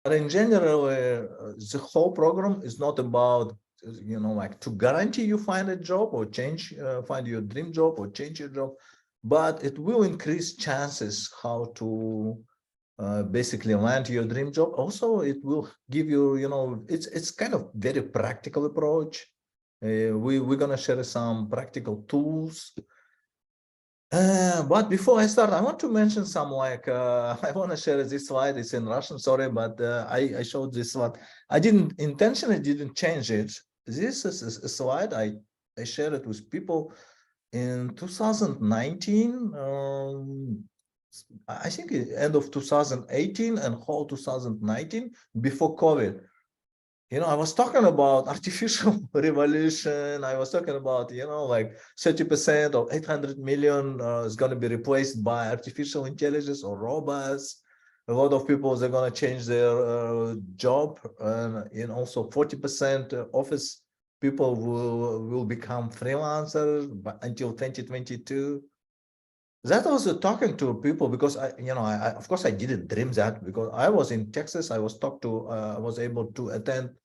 But in general, the whole program is not about, like to guarantee you find a job or find your dream job or change your job, but it will increase chances how to basically land your dream job. Also, it will give you, it's kind of very practical approach. We're gonna share some practical tools. But before I start, I want to mention some I want to share this slide. It's in Russian, sorry, but I showed this slide. I didn't change it. This is a slide I shared it with people in 2019. I think end of 2018 and whole 2019 before COVID. I was talking about artificial revolution. I was talking about, like 30% of 800 million is going to be replaced by artificial intelligence or robots. A lot of people are going to change their job, and also 40% office people will become freelancers until 2022. That was talking to people because I of course I didn't dream that, because I was in Texas. I was able to attend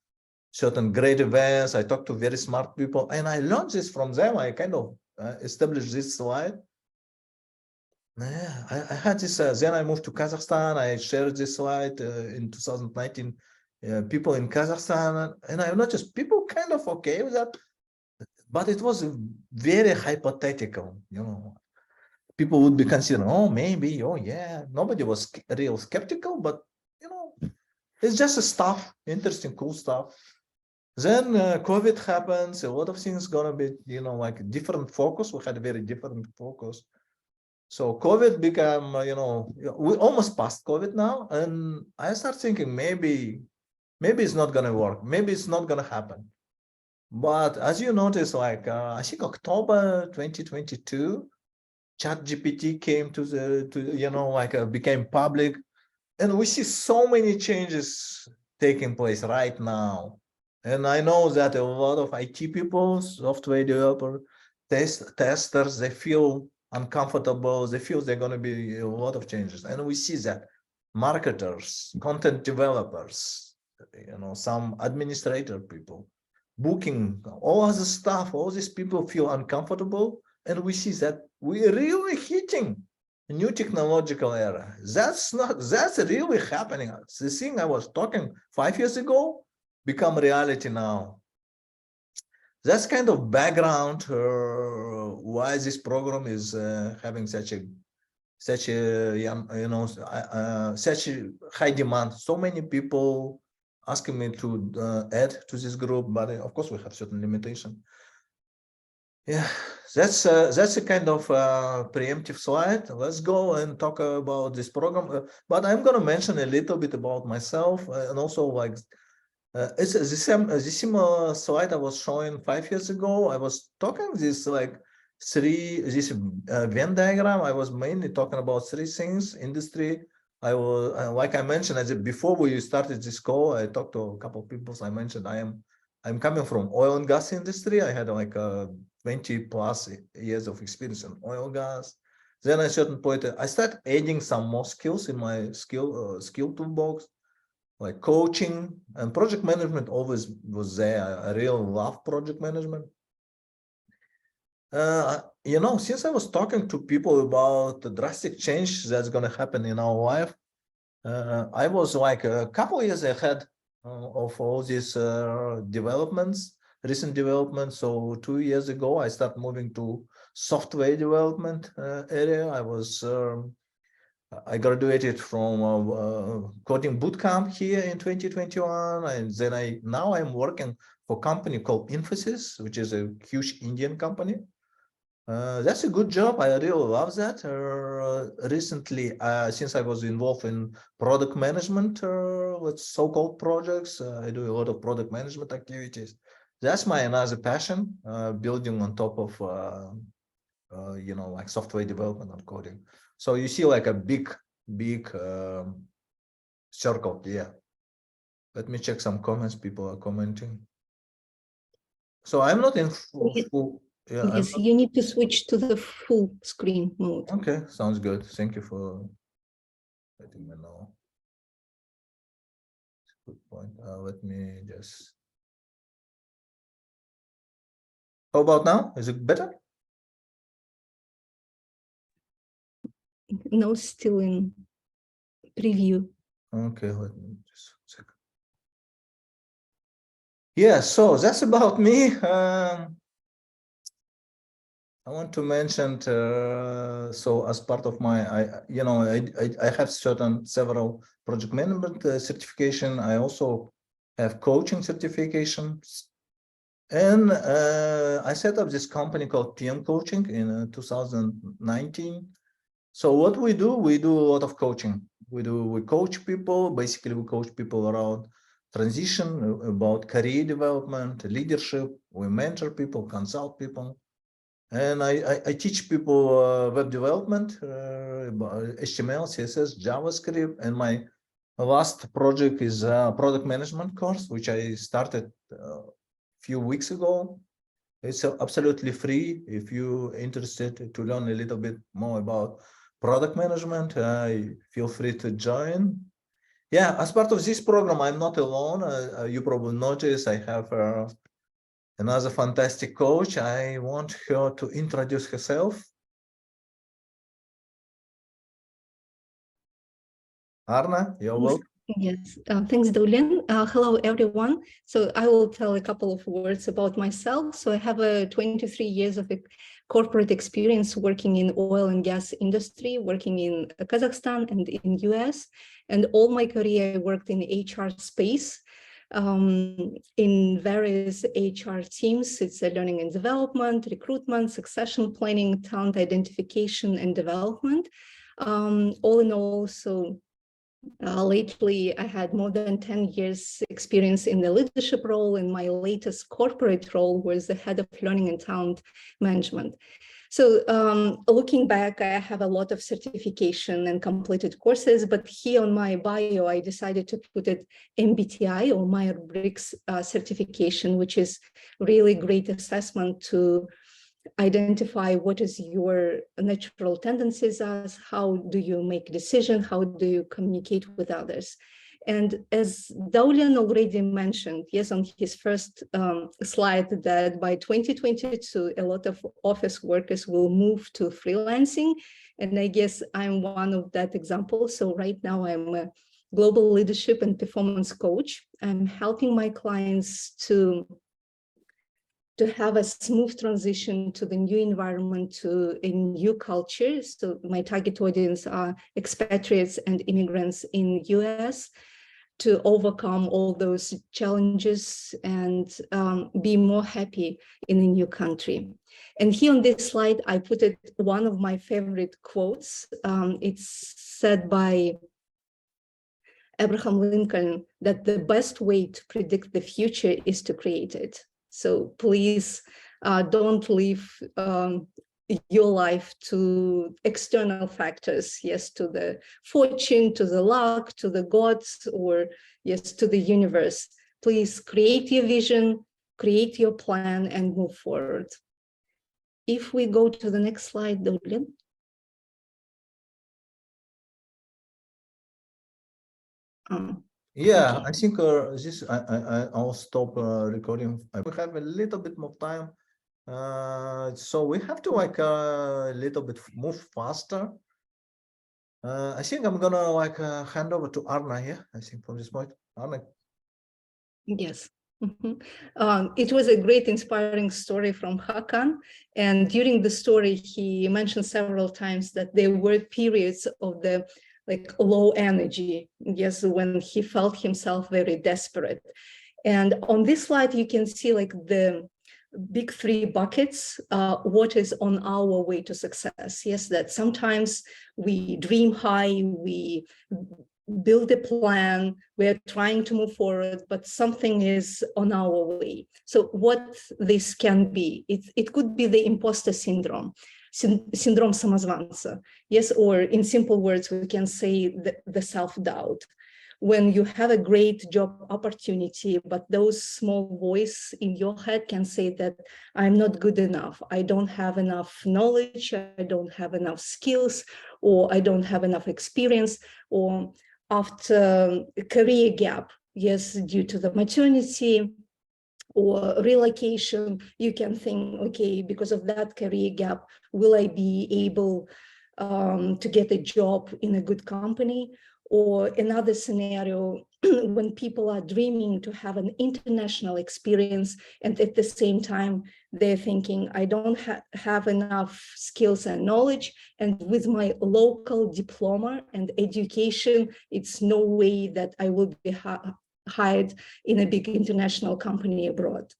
certain great events. I talked to very smart people, and I learned this from them. I kind of established this slide. Yeah, I had this. Then I moved to Kazakhstan. I shared this slide in 2019. People in Kazakhstan, and I noticed people kind of okay with that, but it was very hypothetical. People would be considering, oh, maybe, oh, yeah. Nobody was real skeptical, but it's just a stuff, interesting, cool stuff. Then COVID happens. A lot of things gonna be, like a different focus. We had a very different focus. So COVID became, we almost passed COVID now, and I start thinking maybe it's not gonna work. Maybe it's not gonna happen. But as you notice, like I think October 2022, ChatGPT came became public, and we see so many changes taking place right now. And I know that a lot of IT people, software developers, testers, they feel uncomfortable. They feel they're going to be a lot of changes. And we see that marketers, content developers, some administrator people, booking, all other stuff, all these people feel uncomfortable. And we see that we're really hitting a new technological era. That's really happening. The thing I was talking 5 years ago become reality now. That's kind of background why this program is having such a such a high demand. So many people asking me to add to this group, but of course we have certain limitation. Yeah, that's a kind of preemptive slide. Let's go and talk about this program. But I'm going to mention a little bit about myself, and also like it's the similar slide I was showing 5 years ago. I was talking this Venn diagram. I was mainly talking about three things: industry. I was like I mentioned before we started this call. I talked to a couple of people. I mentioned I'm coming from oil and gas industry. I had like 20 plus years of experience in oil gas. Then at a certain point, I started adding some more skills in my skill toolbox, like coaching and project management always was there. I really love project management. Since I was talking to people about the drastic change that's going to happen in our life, I was like a couple years ahead of all these recent developments. So 2 years ago, I started moving to software development area. I graduated from coding bootcamp here in 2021, and then now I'm working for a company called Infosys, which is a huge Indian company. That's a good job. I really love that. Recently, since I was involved in product management with so-called projects, I do a lot of product management activities. That's my another passion, building on top of, like software development and coding. So you see like a big circle. Yeah. Let me check some comments. People are commenting. So I'm not in full. Yeah, yes, you need to switch to the full screen mode. Okay, sounds good. Thank you for letting me know. good point. Let me just. How about now? Is it better? No, still in preview. Okay, let me just a second. Yeah, so that's about me. I want to mention, so as part of my, I have several project management certification. I also have coaching certifications. And I set up this company called PM Coaching in 2019. So what we do a lot of coaching. We coach people, basically we coach people around transition, about career development, leadership. We mentor people, consult people. And I teach people web development, HTML, CSS, JavaScript, and my last project is a product management course, which I started a few weeks ago. It's absolutely free. If you're interested to learn a little bit more about product management, feel free to join. Yeah, as part of this program, I'm not alone. You probably noticed I have another fantastic coach. I want her to introduce herself. Arna, you're welcome. Yes, thanks, Dolian. Hello, everyone. So I will tell a couple of words about myself. So I have 23 years of corporate experience working in oil and gas industry, working in Kazakhstan and in US. And all my career I worked in HR space, in various HR teams. It's learning and development, recruitment, succession planning, talent identification and development. All in all, so lately, I had more than 10 years experience in the leadership role, and my latest corporate role was the head of learning and talent management. So looking back, I have a lot of certification and completed courses, but here on my bio, I decided to put it MBTI or Myers-Briggs certification, which is really great assessment to identify what is your natural tendencies as, how do you make decisions, how do you communicate with others. And as Daulian already mentioned, yes, on his first slide, that by 2022, a lot of office workers will move to freelancing. And I guess I'm one of that example. So right now I'm a global leadership and performance coach. I'm helping my clients to have a smooth transition to the new environment, to a new culture. So my target audience are expatriates and immigrants in US, to overcome all those challenges and be more happy in a new country. And here on this slide, I put it one of my favorite quotes. It's said by Abraham Lincoln that the best way to predict the future is to create it. So please don't leave your life to external factors, yes, to the fortune, to the luck, to the gods, or yes, to the universe. Please create your vision, create your plan, and move forward. If we go to the next slide, Dolian. Yeah, Okay. I think I'll stop recording. We have a little bit more time, so we have to like a little bit move faster. I think I'm gonna like hand over to Arna here. I think from this point, Arna. Yes. It was a great inspiring story from Hakan, and during the story he mentioned several times that there were periods of the low energy, yes, when he felt himself very desperate. And on this slide you can see the big three buckets, what is on our way to success. Yes, that sometimes we dream high, we build a plan, we're trying to move forward, but something is on our way. So what this can be, it could be the imposter syndrome, syndrome самозванца, yes, or in simple words, we can say the self-doubt. When you have a great job opportunity, but those small voice in your head can say that I'm not good enough, I don't have enough knowledge, I don't have enough skills, or I don't have enough experience, or after a career gap, yes, due to the maternity or relocation, you can think, okay, because of that career gap, will I be able to get a job in a good company? Or another scenario, when people are dreaming to have an international experience, and at the same time, they're thinking, I don't have enough skills and knowledge, and with my local diploma and education, it's no way that I will be hired in a big international company abroad.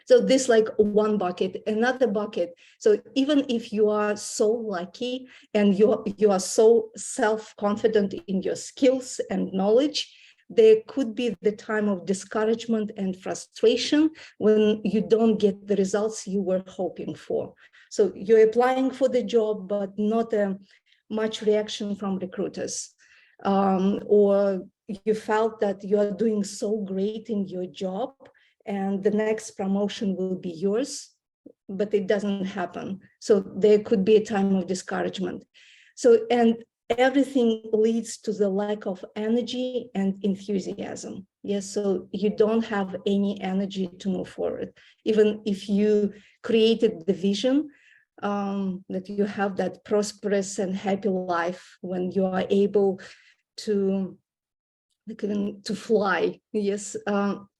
So this like one bucket, another bucket. So even if you are so lucky and you are so self-confident in your skills and knowledge, there could be the time of discouragement and frustration when you don't get the results you were hoping for. So you're applying for the job, but not much reaction from recruiters. Or you felt that you are doing so great in your job and the next promotion will be yours, but it doesn't happen. So there could be a time of discouragement. So, and everything leads to the lack of energy and enthusiasm. Yes, so you don't have any energy to move forward. Even if you created the vision, that you have that prosperous and happy life when you are able to fly, yes,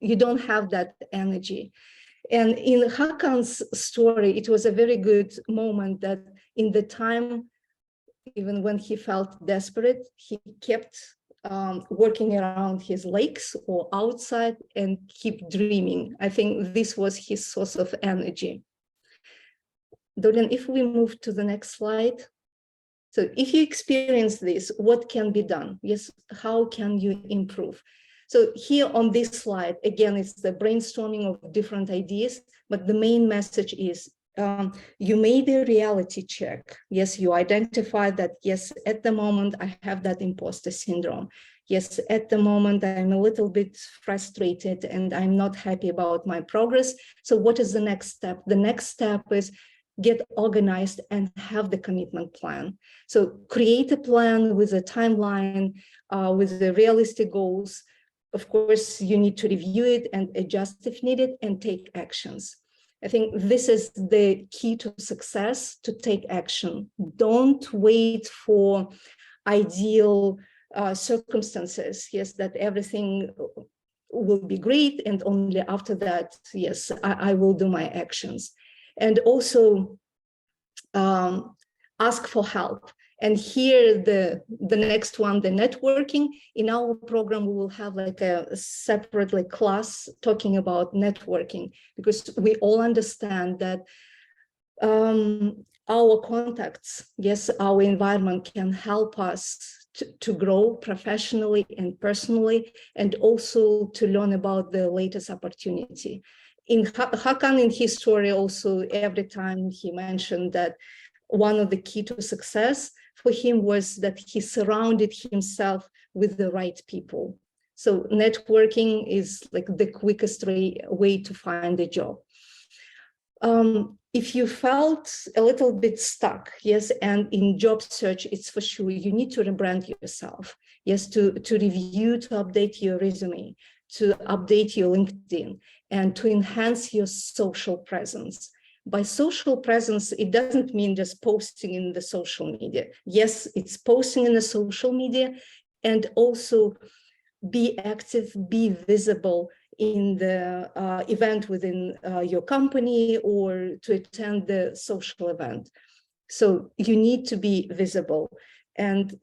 you don't have that energy. And in Hakan's story, it was a very good moment that in the time, even when he felt desperate, he kept working around his lakes or outside and keep dreaming. I think this was his source of energy. Dorian, if we move to the next slide. So if you experience this, what can be done? Yes, how can you improve? So here on this slide, again, it's the brainstorming of different ideas, but the main message is you made a reality check. Yes, you identified that, yes, at the moment, I have that imposter syndrome. Yes, at the moment, I'm a little bit frustrated and I'm not happy about my progress. So what is the next step? The next step is get organized and have the commitment plan. So create a plan with a timeline, with the realistic goals. Of course, you need to review it and adjust if needed and take actions. I think this is the key to success, to take action. Don't wait for ideal circumstances, yes, that everything will be great and only after that, yes, I will do my actions. And also ask for help. And here, the next one, the networking. In our program, we will have like a separate class talking about networking, because we all understand that our contacts, yes, our environment can help us to grow professionally and personally, and also to learn about the latest opportunity. In Hakan, in his story, also every time he mentioned that one of the key to success for him was that he surrounded himself with the right people. So networking is like the quickest way to find a job. If you felt a little bit stuck, yes, and in job search, it's for sure, you need to rebrand yourself, yes, to review, to update your resume, to update your LinkedIn, and to enhance your social presence. By social presence, it doesn't mean just posting in the social media. Yes, it's posting in the social media, and also be active, be visible in the event within your company or to attend the social event. So you need to be visible, and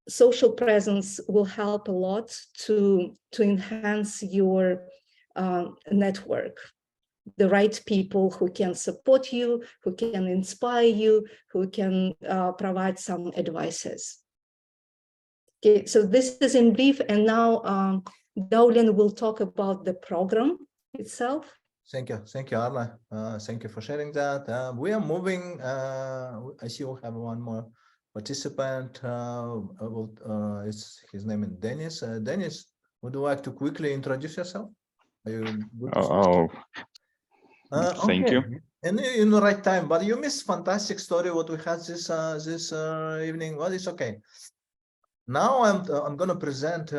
social presence will help a lot to enhance your network. The right people who can support you, who can inspire you, who can provide some advices. Okay, so this is in brief, and now Dorian will talk about the program itself. Thank you, Arla. Thank you for sharing that. We are moving. I see we have one more participant. His name is Dennis. Dennis, would you like to quickly introduce yourself? Are you good to Thank you. And in the right time, but you missed fantastic story what we had this evening. Well, it's okay. now I'm going to present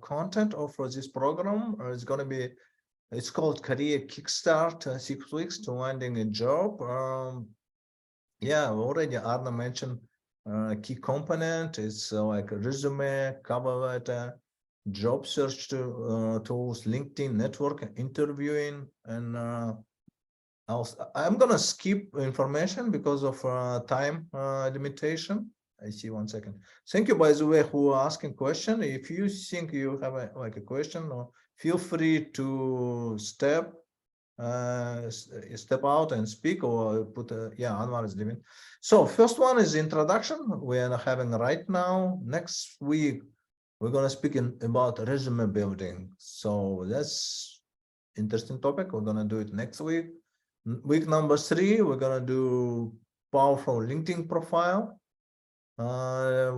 content of this program. It's going to be, it's called Career Kickstart, 6 weeks to landing a job. Yeah, already Arna mentioned key component. It's like a resume, cover letter, job search tools, LinkedIn, network, interviewing, and I'm gonna skip information because of time limitation. I see, 1 second. Thank you, by the way, who are asking question. If you think you have like a question, or feel free to step out and speak, or put yeah, Anwar is leaving. So first one is introduction we are having right now. Next week we're going to speak about resume building, so that's interesting topic. We're going to do it next week. Week number 3 we're going to do powerful LinkedIn profile.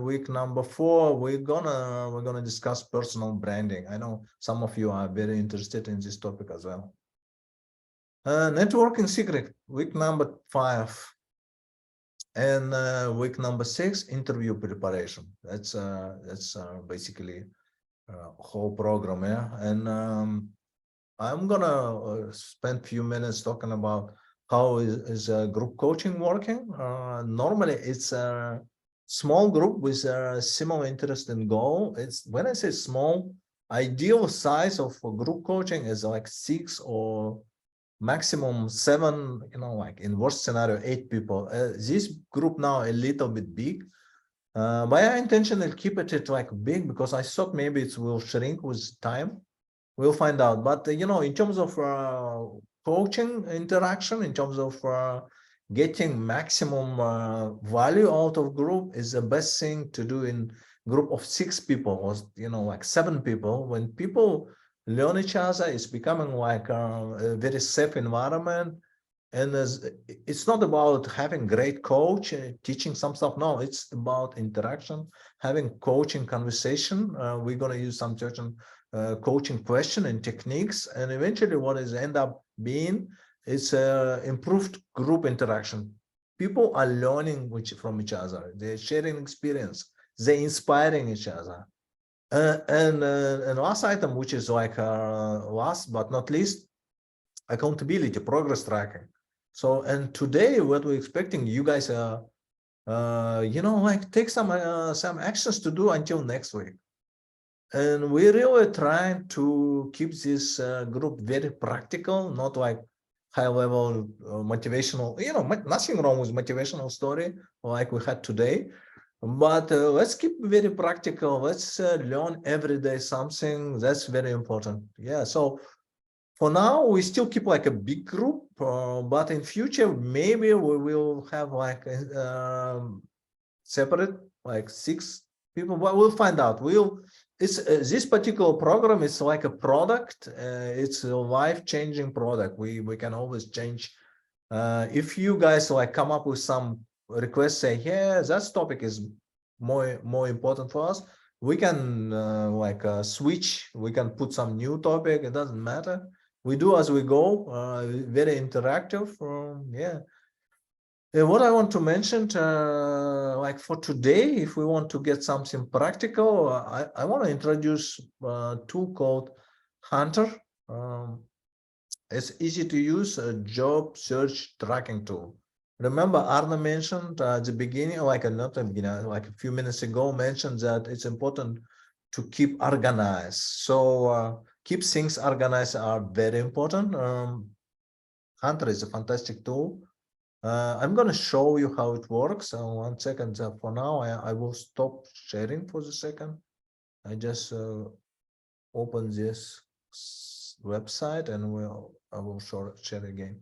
Week number 4 we're gonna discuss personal branding. I know some of you are very interested in this topic as well. Networking secret, week number 5, and week number 6, interview preparation. That's basically whole program, yeah. And I'm gonna spend few minutes talking about how is group coaching working. Normally, it's a small group with a similar interest and goal. It's, when I say small, ideal size of group coaching is like 6 or maximum 7, you know, like in worst scenario 8 people. This group now a little bit big. My intention is keep it like big because I thought maybe it will shrink with time. We'll find out. But you know, in terms of coaching interaction, in terms of getting maximum value out of group, is the best thing to do in group of 6 people, or you know, like 7 people. When people learn each other, it's becoming like a very safe environment. And it's not about having great coach teaching some stuff. No, it's about interaction, having coaching conversation. We're going to use some certain coaching question and techniques, and eventually what is end up being is improved group interaction. People are learning from each other. They're sharing experience. They're inspiring each other. And last item, which is like last but not least, accountability, progress tracking. So, and today what we're expecting, you guys you know, like take some actions to do until next week. And we're really trying to keep this group very practical, not like high level motivational, you know, nothing wrong with motivational story like we had today. But let's keep very practical. Let's learn every day something. That's very important. Yeah. So for now, we still keep like a big group, but in future, maybe we will have like separate, like 6 people, but we'll find out. It's this particular program is like a product. It's a life-changing product. We can always change. If you guys like come up with some requests, say, yeah, that topic is more important for us, we can switch. We can put some new topic. It doesn't matter. We do as we go. Very interactive. Yeah. What I want to mention, like for today, if we want to get something practical, I want to introduce a tool called Hunter. It's easy to use, a job search tracking tool. Remember, Arna mentioned at the beginning, like not the beginning, like a few minutes ago, mentioned that it's important to keep organized. So keep things organized are very important. Hunter is a fantastic tool. I'm going to show you how it works. 1 second. For now, I will stop sharing for the second. I just open this website and I will share again.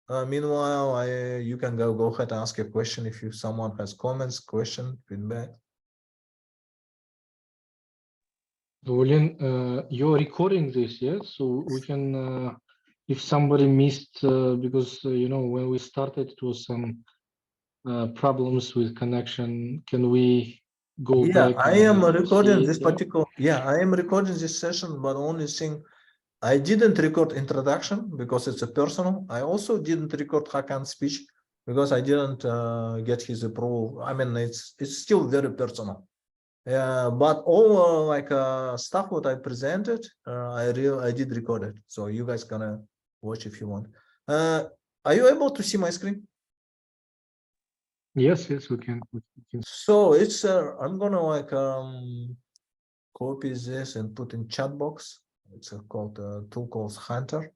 Meanwhile, you can go ahead and ask a question if someone has comments, question, feedback. Julian, you're recording this, yeah? So we can, if somebody missed, because you know, when we started, it was some problems with connection. Can we go back? I am recording this particular. Yeah, I am recording this session, but only thing I didn't record introduction because it's a personal. I also didn't record Hakan's speech because I didn't get his approval. I mean, it's still very personal. But all stuff what I presented, I did record it. So you guys gonna watch if you want. Are you able to see my screen? Yes, we can. So it's I'm gonna copy this and put in chat box. It's called tool called Hunter.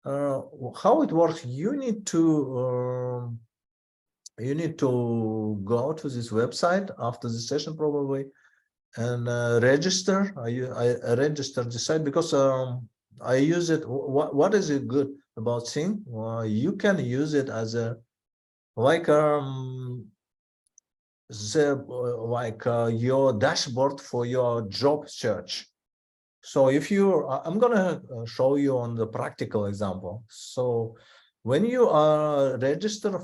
How it works? You need to go to this website after the session probably and register. I registered the site because I use it. What is it good about Sing? You can use it as a your dashboard for your job search. So if you, I'm gonna show you on the practical example. So when you are registered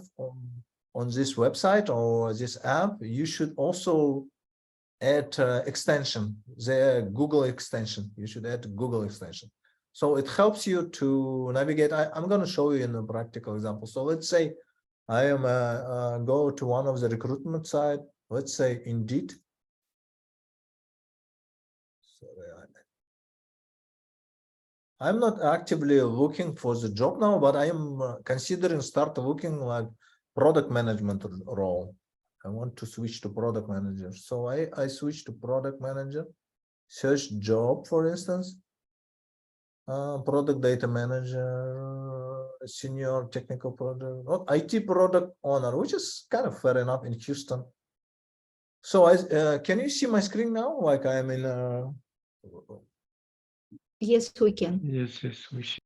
on this website or this app, you should also add extension, the Google extension. You should add Google extension. So it helps you to navigate. I'm gonna show you in a practical example. So let's say I am go to one of the recruitment site. Let's say Indeed. I'm not actively looking for the job now, but I am considering start looking like product management role. I want to switch to product manager. So I switch to product manager, search job, for instance, product data manager, senior technical product, IT product owner, which is kind of fair enough in Houston. So can you see my screen now? Like I'm in Yes, we can. Yes, we should.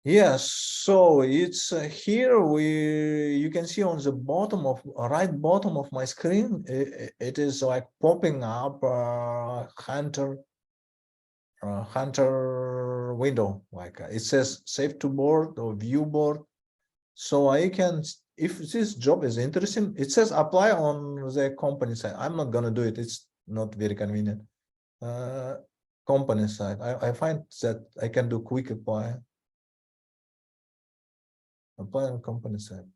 Yes, so it's here you can see on the bottom of right bottom of my screen, it is like popping up Hunter window, like it says save to board or view board. So I can, if this job is interesting, it says apply on the company side. I'm not gonna do it, it's not very convenient. Company side, I find that I can do quick apply. Apply on company side.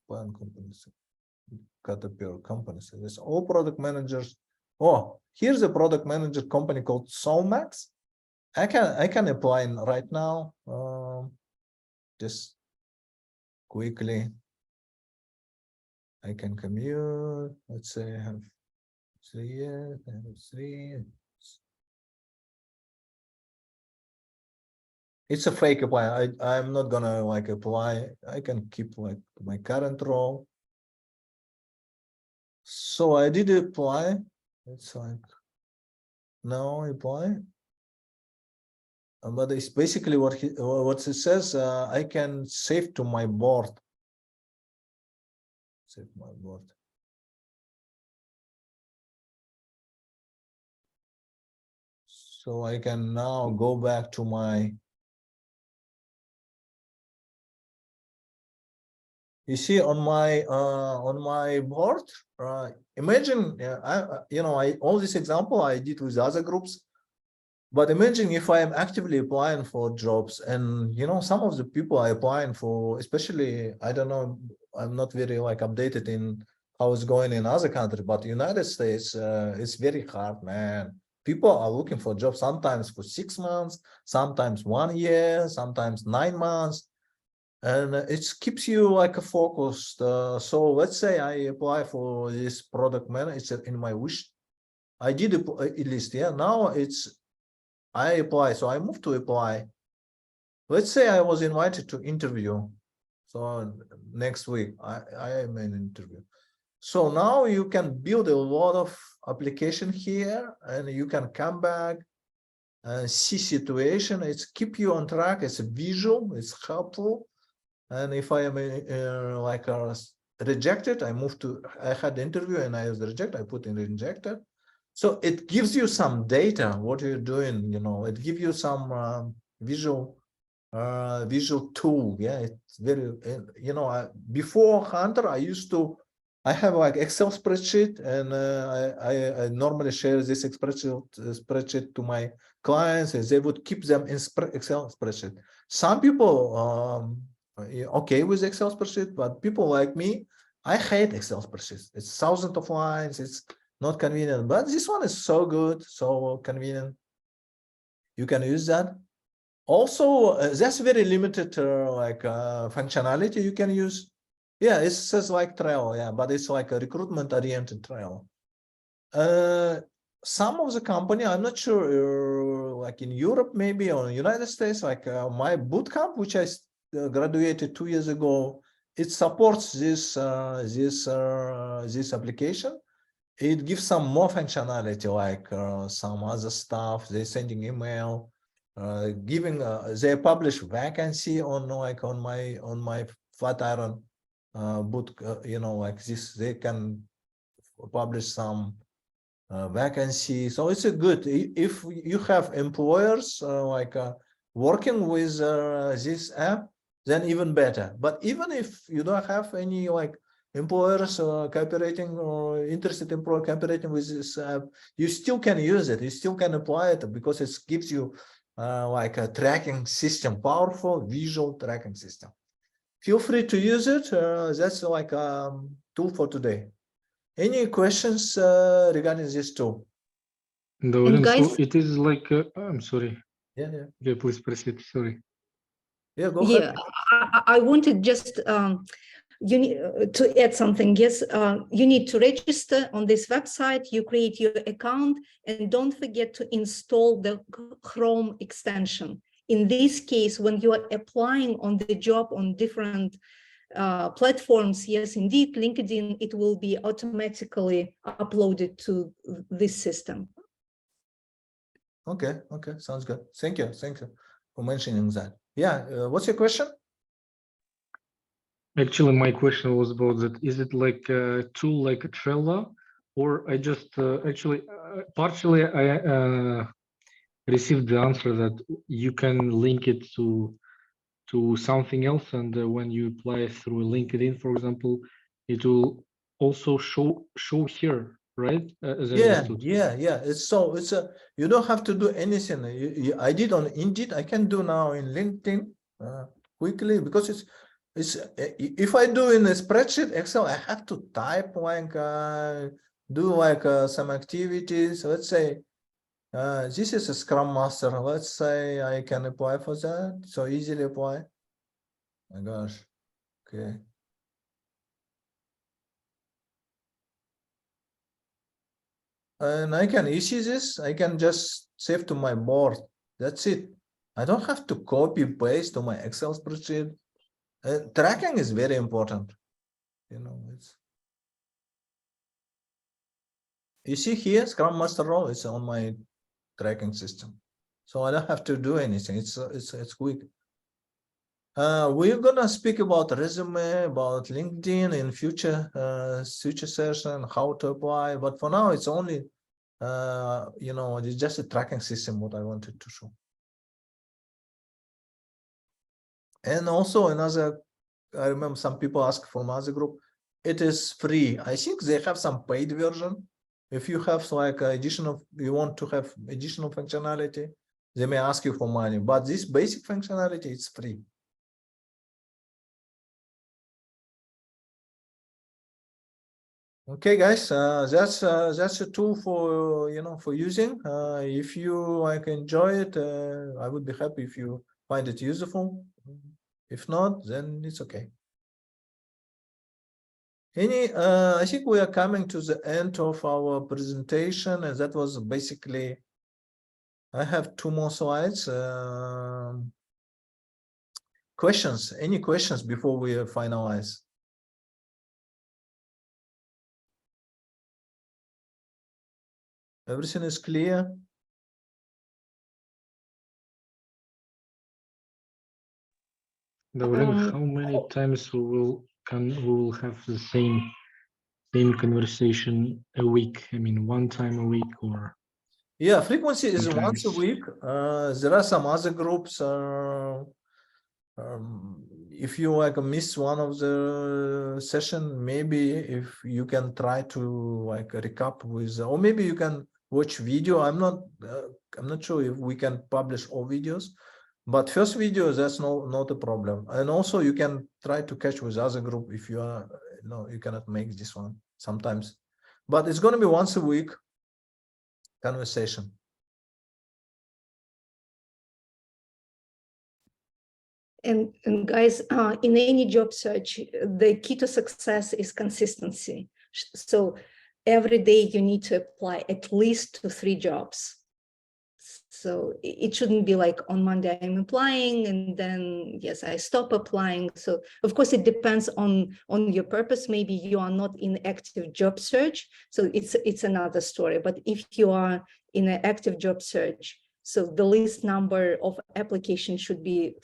Apply on company side. Got up your company side. There's all product managers. Oh, here's a product manager company called Solmax. I can apply right now. Just quickly. I can commute. Let's say I have 3 years. I have 3. It's a fake apply. I'm not gonna like apply. I can keep like my current role. So I did apply. It's like now apply. But it's basically what it says. I can save to my board. Save my board. So I can now go back to my. You see on my board. Imagine, all this example I did with other groups. But imagine if I am actively applying for jobs and, some of the people I applying for, especially, I don't know, I'm not very updated in how it's going in other countries, but United States, it's very hard, man. People are looking for jobs sometimes for 6 months, sometimes 1 year, sometimes 9 months. And it keeps you focused. So let's say I apply for this product manager, it's in my wish. I did at least, yeah. Now I apply, so I moved to apply. Let's say I was invited to interview. So next week I am in interview. So now you can build a lot of application here, and you can come back and see situation. It's keep you on track. It's visual. It's helpful. And if I am rejected, I had the interview and I was rejected. I put in rejected. So it gives you some data, what you're doing, it gives you some visual tool. Yeah, it's very, before Hunter, I used to I have like Excel spreadsheet, and I normally share this spreadsheet to my clients, and they would keep them in Excel spreadsheet. Some people okay with Excel spreadsheet, but people like me, I hate Excel spreadsheets. It's thousands of lines. It's not convenient, but this one is so good, so convenient. You can use that. Also, that's very limited functionality you can use. Yeah, it says like Trello, yeah, but it's like a recruitment-oriented Trello. Some of the company, I'm not sure, like in Europe maybe, or in the United States, like my bootcamp, which I graduated 2 years ago, it supports this application. It gives some more functionality, like some other stuff. They're sending email, they publish vacancy on like on my Flatiron boot, like this. They can publish some vacancy. So it's a good, if you have employers working with this app, then even better. But even if you don't have any like employers cooperating or interested employer cooperating with this app, you still can use it. You still can apply it because it gives you like a tracking system, powerful visual tracking system. Feel free to use it. That's like a tool for today. Any questions regarding this tool? And guys, so it is like, I'm sorry. Yeah. Yeah, please proceed. Sorry. Yeah, go ahead. I wanted just you need to add something. Yes, you need to register on this website. You create your account, and don't forget to install the Chrome extension. In this case, when you are applying on the job on different platforms, yes, indeed, LinkedIn, it will be automatically uploaded to this system. Okay, sounds good. Thank you for mentioning that. Yeah, what's your question? Actually, my question was about that. Is it like a tool like a Trello, or I just partially I received the answer that you can link it to something else, and when you apply through LinkedIn, for example, it will also show here, right? Yeah. It's you don't have to do anything. I did on Indeed. I can do now in LinkedIn quickly, because it's if I do in a spreadsheet Excel, I have to type like do like some activities. Let's say this is a Scrum Master. Let's say I can apply for that. So easily apply. My gosh. Okay. And I can issue this. I can just save to my board. That's it. I don't have to copy paste to my Excel spreadsheet. Tracking is very important. You see here, Scrum Master role is on my tracking system, so I don't have to do anything. It's quick. We're gonna speak about resume, about LinkedIn in future session, how to apply. But for now, it's only it's just a tracking system. What I wanted to show. And also another, I remember some people ask from other group, it is free. I think they have some paid version. If you have like you want to have additional functionality, they may ask you for money, but this basic functionality, it's free. Okay, guys, that's a tool for for using. If you enjoy it, I would be happy if you find it useful. If not, then it's okay. I think we are coming to the end of our presentation, and that was basically. I have 2 more slides. Questions? Any questions before we finalize? Everything is clear? How many times we will have the same conversation a week? I mean, 1 time a week, or? Yeah, frequency is sometimes once a week. There are some other groups. if you like miss one of the session, maybe if you can try to like recap with, or maybe you can watch video. I'm not sure if we can publish all videos, but first video, that's not a problem. And also you can try to catch with other group if you are, you cannot make this one sometimes, but it's going to be once a week conversation. And guys, in any job search, the key to success is consistency. So every day you need to apply at least to 3 jobs. So it shouldn't be like on Monday I'm applying and then yes, I stop applying. So of course it depends on your purpose. Maybe you are not in active job search, so it's another story. But if you are in an active job search, so the least number of applications should be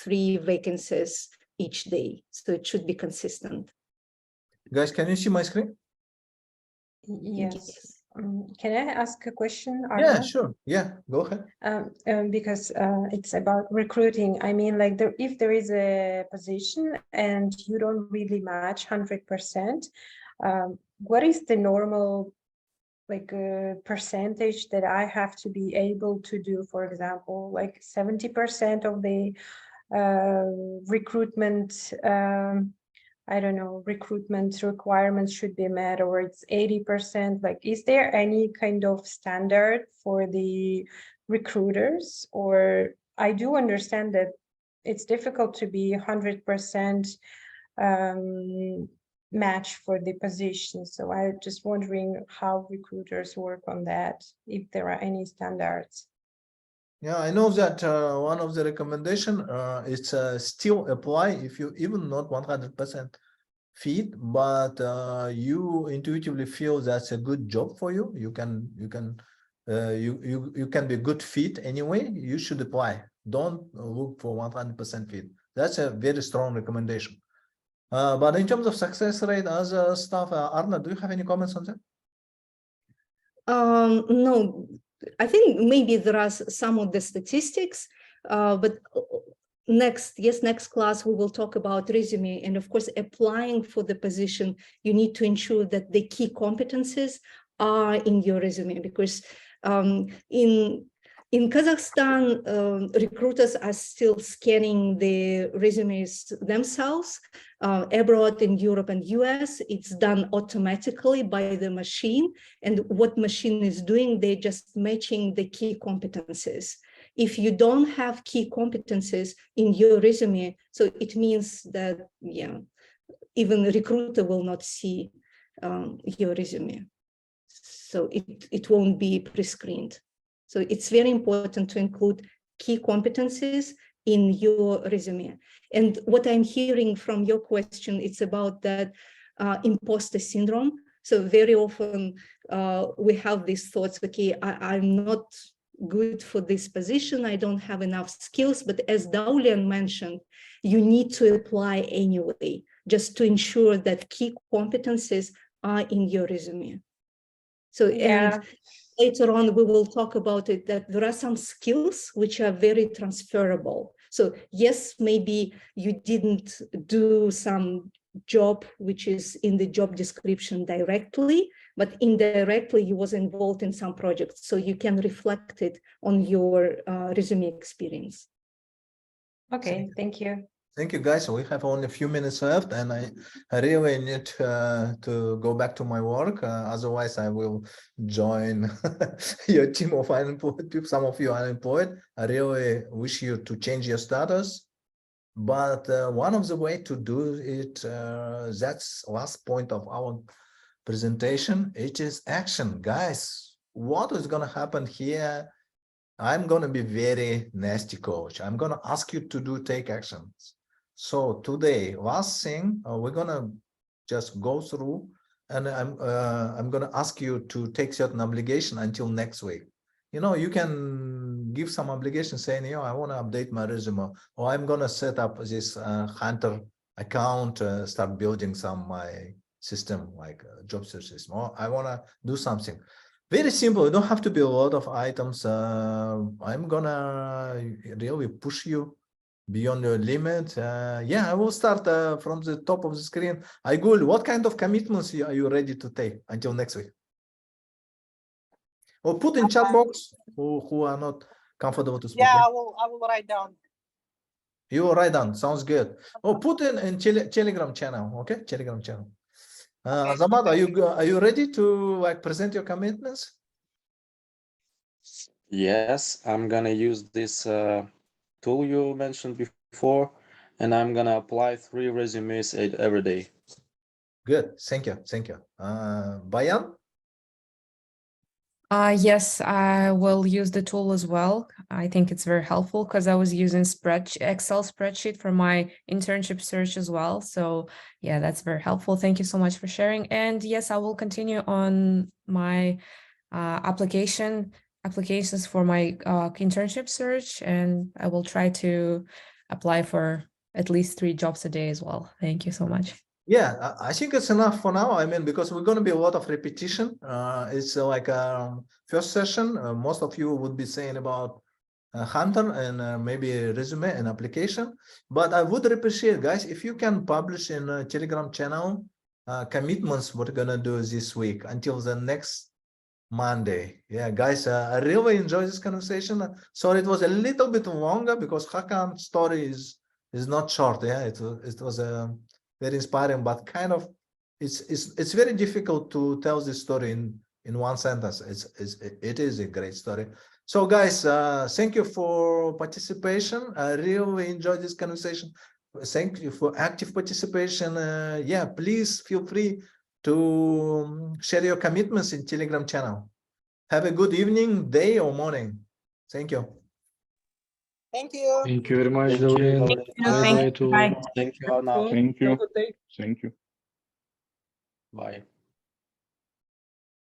3 vacancies each day. So it should be consistent. Guys, can you see my screen? Yes. Can I ask a question, Arna? Yeah, sure. Yeah, go ahead. Because it's about recruiting. I mean, like if there is a position and you don't really match 100%, what is the normal percentage that I have to be able to do? For example, like 70% of the recruitment I don't know, recruitment requirements should be met, or it's 80%. Like, is there any kind of standard for the recruiters? Or I do understand that it's difficult to be 100% match for the position. So I'm just wondering how recruiters work on that, if there are any standards. Yeah, I know that one of the recommendation is still apply if you even not 100% fit, but you intuitively feel that's a good job for you. You can be good fit anyway. You should apply. Don't look for 100% fit. That's a very strong recommendation. But in terms of success rate, other stuff, Arna, do you have any comments on that? No. I think maybe there are some of the statistics, but next class we will talk about resume. And of course, applying for the position, you need to ensure that the key competencies are in your resume, because in Kazakhstan, recruiters are still scanning the resumes themselves. Abroad in Europe and US, it's done automatically by the machine. And what machine is doing, they're just matching the key competencies. If you don't have key competencies in your resume, so it means that, yeah, even a recruiter will not see your resume. So it won't be pre-screened. So it's very important to include key competencies in your resume. And what I'm hearing from your question, it's about that imposter syndrome. So very often we have these thoughts, okay, I'm not good for this position, I don't have enough skills, but as Daulian mentioned, you need to apply anyway, just to ensure that key competencies are in your resume. So, yeah. And later on, we will talk about it, that there are some skills which are very transferable. So yes, maybe you didn't do some job which is in the job description directly, but indirectly you was involved in some projects. So you can reflect it on your resume experience. Okay, thank you. Thank you, guys. We have only a few minutes left, and I really need to go back to my work. Otherwise, I will join your team of unemployed people. Some of you are unemployed. I really wish you to change your status. But one of the way to do it, that's last point of our presentation, it is action. Guys, what is going to happen here? I'm going to be very nasty coach. I'm going to ask you to take actions. So today, last thing, we're gonna just go through, and I'm gonna ask you to take certain obligation until next week. You know, you can give some obligation saying, I want to update my resume, or I'm gonna set up this Hunter account, start building my system like job search system, or I want to do something. Very simple. You don't have to be a lot of items. I'm gonna really push you beyond your limit. Yeah, I will start from the top of the screen. Aygul, what kind of commitments are you ready to take until next week? Or put in chat box who are not comfortable to speak. Yeah, I will write down. You will write down. Sounds good. Oh, put in Telegram channel. Okay, Telegram channel. Okay. Azamat, are you ready to like present your commitments? Yes, I'm gonna use this tool you mentioned before, and I'm gonna apply 3 resumes every day. Good. Thank you. Thank you. Bayan? Yes, I will use the tool as well. I think it's very helpful because I was using Excel spreadsheet for my internship search as well. So yeah, that's very helpful. Thank you so much for sharing. And yes, I will continue on my applications for my internship search, and I will try to apply for at least 3 jobs a day as well. Thank you so much. Yeah, I think it's enough for now. I mean, because we're going to be a lot of repetition. It's like first session. Most of you would be saying about Hunter and maybe a resume and application. But I would appreciate, guys, if you can publish in a Telegram channel commitments what we're going to do this week until the next Monday. Yeah, guys, I really enjoyed this conversation. Sorry, it was a little bit longer because Hakan's story is not short. Yeah, it was very inspiring, but kind of it's very difficult to tell this story in one sentence. It is a great story. So guys, thank you for participation. I really enjoyed this conversation. Thank you for active participation. Yeah, please feel free to share your commitments in Telegram channel. Have a good evening, day or morning. Thank you. Thank you. Thank you very much, Thank you, Dorian. Dorian. Bye-bye to all. Bye. Thank you, Arnav. Thank you. Thank you. Bye.